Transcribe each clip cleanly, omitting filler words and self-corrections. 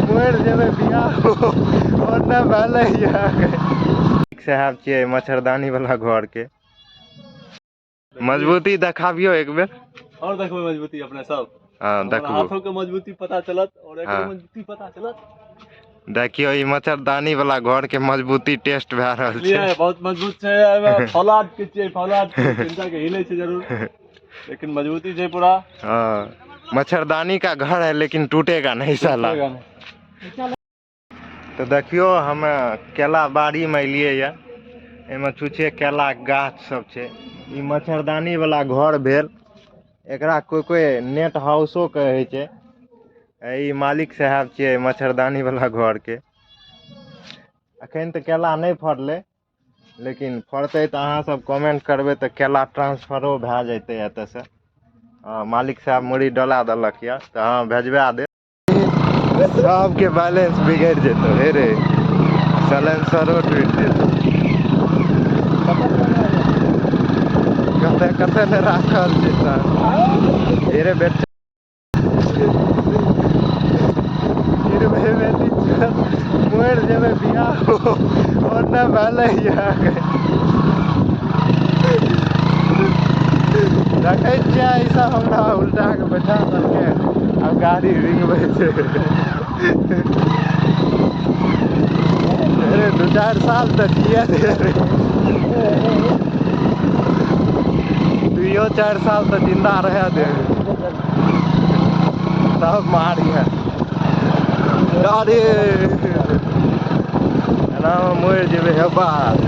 मोड़ जेबे बियाह और ना भेलै साहब छियै मच्छरदानी वाला घर के मजबूती देखाबियो एक बेर और देखबै मजबूती अपने सब। हां देखबो हाथों के मजबूती पता चलत और एकरो मजबूती पता चलत। देखियो ई मच्छरदानी वाला घर के मजबूती टेस्ट भए रहल छै। बहुत मजबूत छै, एमे फौलाद के छियै, फौलाद चिंता के हिलै छै जरूर लेकिन मजबूती छै पूरा। हां मच्छरदानी का घर है लेकिन टूटेगा नहीं साला। तो देखियो हम केला बाड़ी में एलिए या एमे छुछे केला के गाछ सब छै। ई मच्छरदानी वाला घर भेल, एकरा कोई नेट हाउसो कहै छै। ई मालिक साहब छियै मच्छरदानी वाला घर के। अखन तो केला नहीं फड़ले लेकिन फड़ते तो अहाँ सब कमेंट करबे तो केला ट्रांसफरो भए जैते एतऽ से। मालिक साहब मुड़ी डला देलक या तो हाँ भेजवा दे। सबके बैलेंस बिगड़ जेतो हे रे, सलेंसरो टूट जेतो। कते कते ने राखल छै सर हे रे बेटा मोड़ जेबे बियाह और ना भेलै देखै छियै ऐसा हमरा उल्टा के बैठा देलकै अब गाड़ी रिंगबै छै। अरे 2-4 साल तक जिया दे रे, 2-4 साल तक जिंदा रह दे तब मारिया। अरे एना मोड़ जेबे हे बात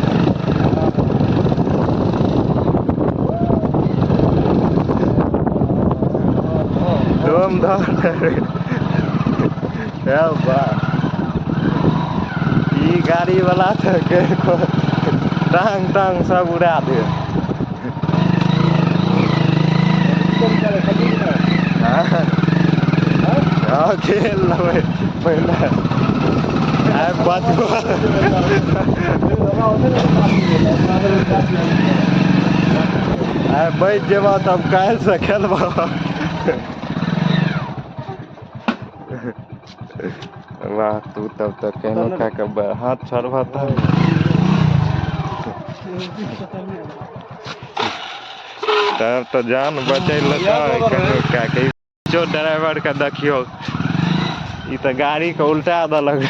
दम धर ई गाड़ी वाला तो टांग टांग सब उड़ा दे। हाँ खेल लेबै पहले बचबो बैठ जेबा तब काल्हि से खेलबा। वाह तू तब तो केहनो कह के हाथ छोड़बा तब तो जान बचैल ड्राइवर के देखियो ई तो गाड़ी के उल्टा देलक।